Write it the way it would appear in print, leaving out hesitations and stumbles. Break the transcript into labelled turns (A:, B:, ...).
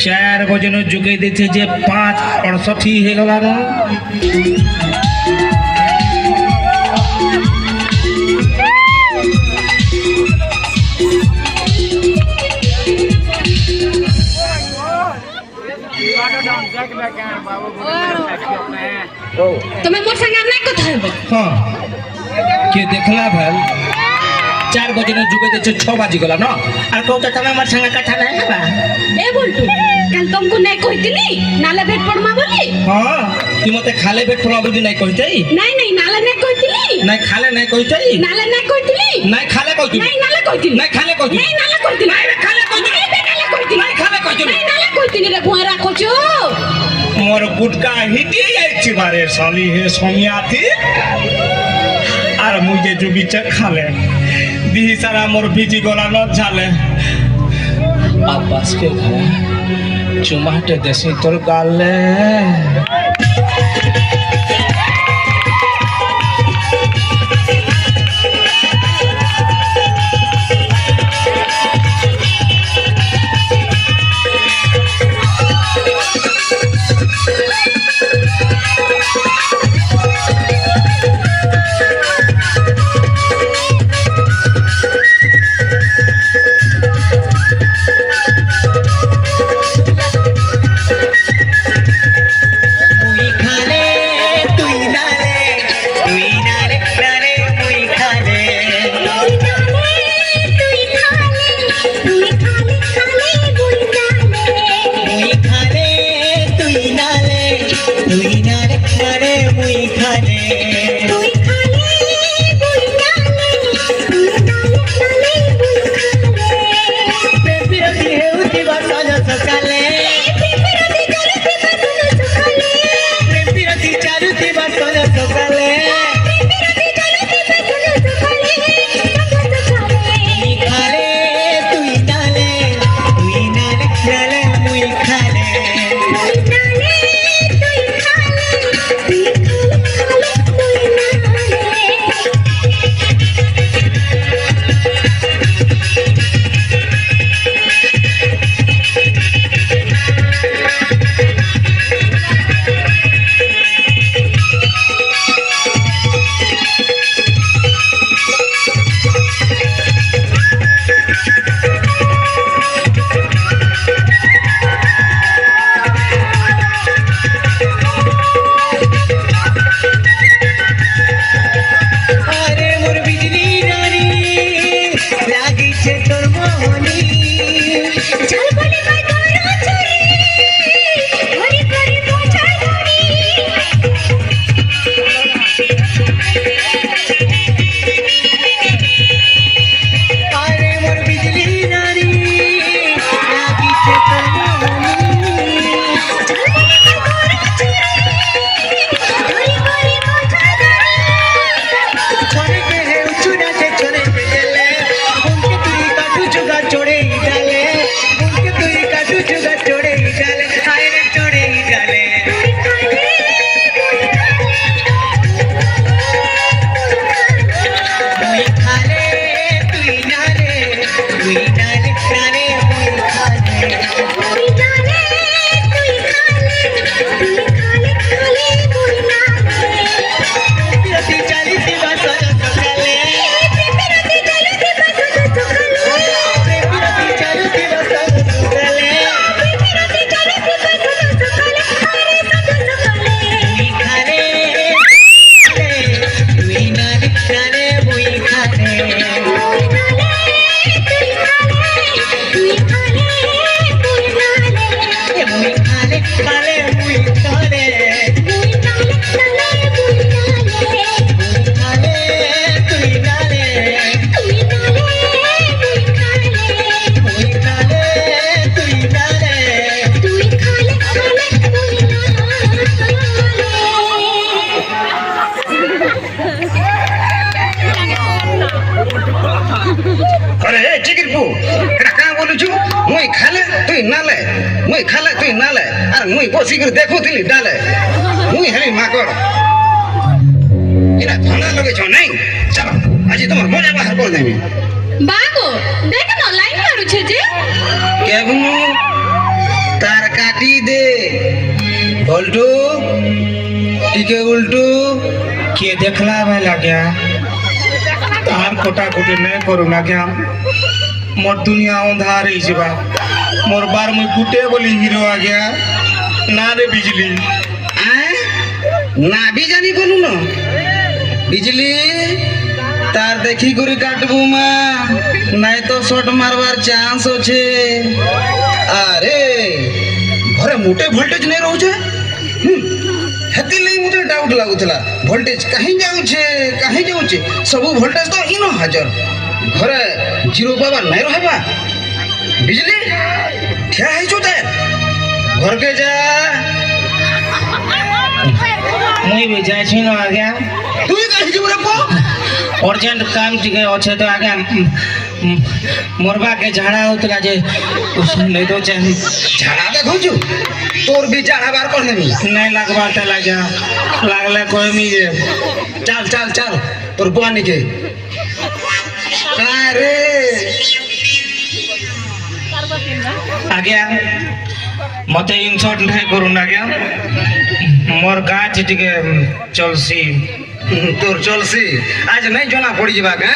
A: 4 বজন যোগাই দিয়েছে যে 5:68 হয়ে গেল না
B: তুমি মোর সঙ্গে নাই কথা হবে
A: হ্যাঁ কে দেখলা ভাল 4 বজন যোগাই দিয়েছে 6 বাজি গলা না আর কৌটা তুমি আমার সঙ্গে কথা নাই হবা
B: এ বলটু কাল তুমকু নাই কইতিনি নালে ভেট পড়মা বলি
A: হ্যাঁ তুই মতে খালে ভেট পড়মা বলি নাই কইতাই
B: নাই নাই নালে নাই কইতিনি
A: নাই খালে নাই কইতাই
B: নালে নাই কইতিনি
A: নাই খালে কইতিনি
B: নাই নালে কইতিনি
A: নাই খালে কইতিনি
B: নাই নালে কইতিনি
A: নাই খালে কইতিনি
B: নালে কইতিনি
A: নাই খালে কইতিনি
B: নাই নালে কইতিনি রে গুয়ারা কচু
A: মোর গুটকা হিটি যাইছি বারে সালি হে সমিয়াতি আর মুই যে জুবিচে খালে দিহি সারা মোর ভিজি গলা ন ঝালে আব্বাস কে খালে চুমাটে দেশি তোর গালে
C: मुई खाले तुई नाले अरे मुई बसी कर देखो दिली डाले मुई हरी माकड़ इना धंधा लगे छो नहीं चलो आज तुम मजा बाहर कर देमी
B: बागो देख न लाइन मारू छे जे
C: केबु ता पलटू टिके उल्टू
A: किए देखला भाई लाग्या तार कोटा कोटी नहीं करू ना क्या मोर दुनिया अंधार ही जीवा मोर बार में गुटे बोली हीरो आ गया ना रे बिजली
C: ना भी जानी बोलू न बिजली तार देखी गुरी काटबू माँ नहीं तो शॉट मारवार चांस होछे अरे घरे मोटे वोल्टेज नहीं रहू छे हेती नहीं मुझे डाउट लागुतला वोल्टेज कहीं जाऊछे सब वोल्टेज तो इनो हाजर घरे जीरो पावर नहीं रहबा बिजली क्या है जोते घर के जा
A: मुई भी जाय छी न आज्ञा
C: तू कहीं जीव रे पो
A: अर्जेंट काम टिके अच्छे तो आज्ञा मोरबा के झाड़ा होतला जे नहीं तो चाहे
C: झाड़ा देखो छु तोर भी झाड़ा बार कर देबी
A: नहीं लगवा ते लाग्या लागले कोई मी जे
C: चल चल चल तोर बुआ निके अरे
A: आज्ञा मते इंसर्ट नहीं करू ना क्या मोर गाछ टिके चलसी
C: तोर चलसी आज नहीं जना पड़ी जीवा के